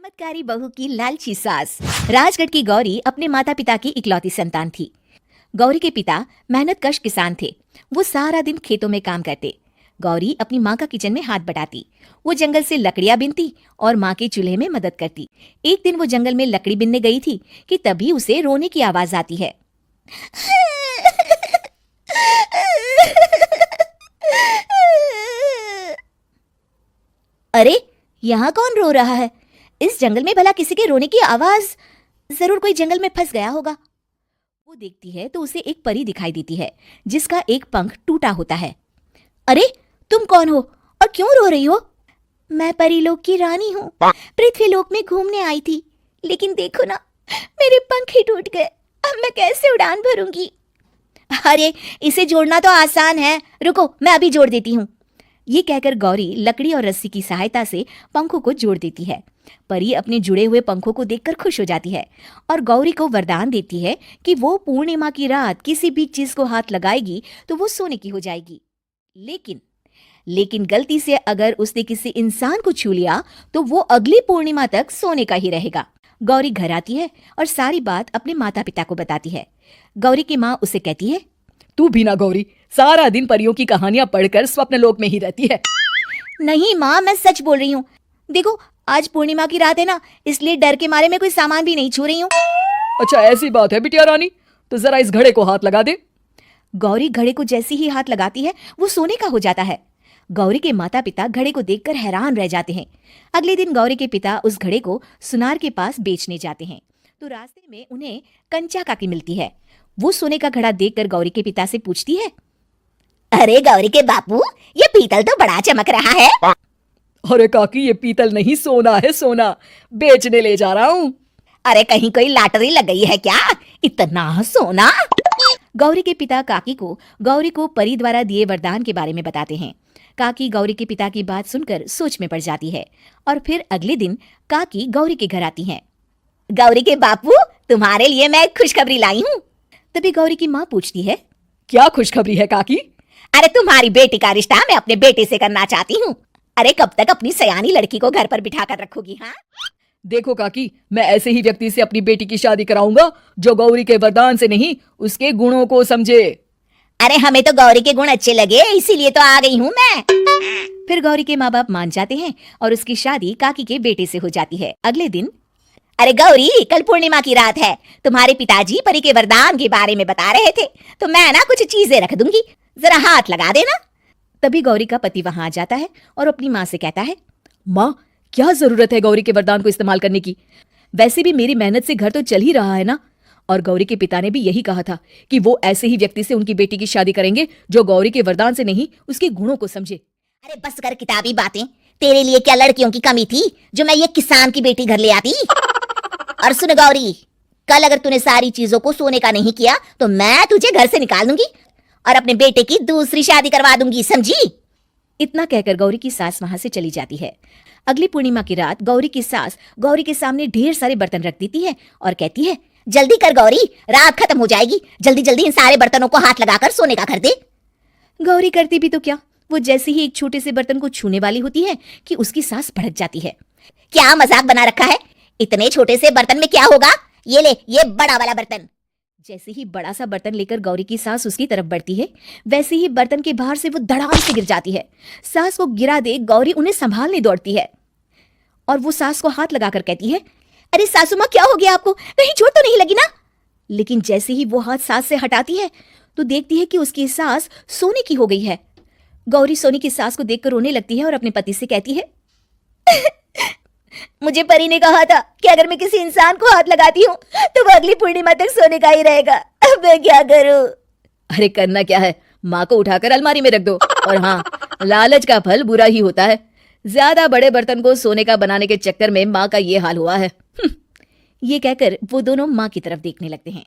चमत्कारी बहू की लालची सास। राजगढ़ की गौरी अपने माता पिता की इकलौती संतान थी। गौरी के पिता मेहनतकश किसान थे। वो सारा दिन खेतों में काम करते। गौरी अपनी माँ का किचन में हाथ बटाती। वो जंगल से लकड़ियां बीनती और माँ के चूल्हे में मदद करती। एक दिन वो जंगल में लकड़ी बीनने गई थी कि तभी उसे रोने की आवाज आती है। अरे, यहाँ कौन रो रहा है? इस जंगल में भला किसी के रोने की आवाज? जरूर कोई जंगल में फंस गया होगा। वो देखती है तो उसे एक परी दिखाई देती है जिसका एक पंख टूटा होता है। अरे, तुम कौन हो और क्यों रो रही हो? मैं परीलोक की रानी हूँ। पृथ्वीलोक में घूमने आई थी, लेकिन देखो ना, मेरे पंख ही टूट गए। अब मैं कैसे उड़ान भरूंगी? अरे, इसे जोड़ना तो आसान है। रुको, मैं अभी जोड़ देती हूँ। ये कहकर गौरी लकड़ी और रस्सी की सहायता से पंखों को जोड़ देती है। परी अपने जुड़े हुए पंखों को देखकर खुश हो जाती है और गौरी को वरदान देती है कि वो पूर्णिमा की रात किसी भी चीज को हाथ लगाएगी तो वो सोने की हो जाएगी। लेकिन गलती से अगर उसने किसी इंसान को छू लिया तो वो अगली पूर्णिमा तक सोने का ही रहेगा। गौरी घर आती है और सारी बात अपने माता पिता को बताती है। गौरी की माँ उसे कहती है, तू भी ना गौरी, सारा दिन परियों की कहानियां पढ़कर स्वप्न लोक में ही रहती है। नहीं माँ, मैं सच बोल रही हूँ। देखो, आज पूर्णिमा की रात है ना, इसलिए डर के मारे मैं कोई सामान भी नहीं छू रही हूँ। अच्छा, ऐसी बात है बिटिया रानी, तो जरा इस घड़े को हाथ लगा दे। गौरी घड़े को जैसे ही हाथ लगाती है वो सोने का हो जाता है। गौरी के माता पिता घड़े को देखकर हैरान रह जाते हैं। अगले दिन गौरी के पिता उस घड़े को सुनार के पास बेचने जाते हैं तो रास्ते में उन्हें कंचा काकी मिलती है। वो सोने का घड़ा देखकर गौरी के पिता से पूछती है, अरे गौरी के बापू, ये पीतल तो बड़ा चमक रहा है। अरे काकी, ये पीतल नहीं, सोना है, सोना बेचने ले जा रहा हूँ। अरे कहीं कोई लॉटरी लग गई है क्या? इतना सोना? गौरी के पिता काकी को गौरी को परी द्वारा दिए वरदान के बारे में बताते हैं। काकी गौरी के पिता की बात सुनकर सोच में पड़ जाती है और फिर अगले दिन काकी गौरी के घर आती हैं। गौरी के बापू, तुम्हारे लिए मैं खुशखबरी लाई हूँ। तभी गौरी की माँ पूछती है, क्या खुशखबरी है काकी? अरे, तुम्हारी बेटी का रिश्ता मैं अपने बेटे से करना चाहती हूँ। अरे, कब तक अपनी सयानी लड़की को घर पर बिठा कर रखोगी? हाँ, देखो काकी, मैं ऐसे ही व्यक्ति से अपनी बेटी की शादी कराऊंगा जो गौरी के वरदान से नहीं, उसके गुणों को समझे। अरे, हमें तो गौरी के गुण अच्छे लगे, इसीलिए तो आ गई हूँ मैं। फिर गौरी के माँ बाप मान जाते हैं और उसकी शादी काकी के बेटे से हो जाती है। अगले दिन, अरे गौरी, कल पूर्णिमा की रात है। तुम्हारे पिताजी परी के वरदान के बारे में बता रहे थे, तो मैं ना कुछ चीजें रख दूंगी, जरा हाथ लगा देना। तभी गौरी का पति वहां आ जाता है और अपनी माँ से कहता है, माँ, क्या जरूरत है गौरी के वरदान को इस्तेमाल करने की? वैसे भी मेरी मेहनत से घर तो चल ही रहा है ना। और गौरी के पिता ने भी यही कहा था कि वो ऐसे ही व्यक्ति से उनकी बेटी की शादी करेंगे जो गौरी के वरदान से नहीं, उसके गुणों को समझे। अरे बस कर किताबी बातें। तेरे लिए क्या लड़कियों की कमी थी जो मैं ये किसान की बेटी घर ले आती? और सुन गौरी, कल अगर तूने सारी चीजों को सोने का नहीं किया तो मैं तुझे घर से निकाल दूंगी और अपने बेटे की दूसरी शादी करवा दूंगी, समझी? इतना कहकर गौरी की सास वहां से चली जाती है। अगली पूर्णिमा की रात गौरी की सास गौरी के सामने ढेर सारे बर्तन रख देती है और कहती है, जल्दी कर गौरी, रात खत्म हो जाएगी। जल्दी जल्दी इन सारे बर्तनों को हाथ लगाकर सोने का कर दे। गौरी करती भी तो क्या, वो जैसे ही एक छोटे से बर्तन को छूने वाली होती है कि उसकी सास भड़क जाती है। क्या मजाक बना रखा है? इतने छोटे से बर्तन में क्या होगा? ये ले, ये बड़ा वाला बर्तन। जैसे ही बड़ा सा बर्तन लेकर गौरी की सास उसकी तरफ बढ़ती है, वैसे ही बर्तन के बाहर से वो धड़ाम से गिर जाती है। सास को गिरा दे गौरी उन्हें संभालने दौड़ती है और वो सास को हाथ लगाकर कहती है, अरे सासू माँ, क्या हो गया आपको? कहीं चोट तो नहीं लगी ना? लेकिन जैसे ही वो हाथ सास से हटाती है तो देखती है कि उसकी सास सोने की हो गई है। गौरी सोने की सास को देखकर रोने लगती है और अपने पति से कहती है, मुझे परी ने कहा था कि अगर मैं किसी इंसान को हाथ लगाती हूँ तो वो अगली पूर्णिमा तक सोने का ही रहेगा। अब मैं क्या करूँ? अरे करना क्या है, माँ को उठाकर अलमारी में रख दो। और हाँ, लालच का फल बुरा ही होता है। ज्यादा बड़े बर्तन को सोने का बनाने के चक्कर में माँ का ये हाल हुआ है। ये कहकर वो दोनों माँ की तरफ देखने लगते हैं।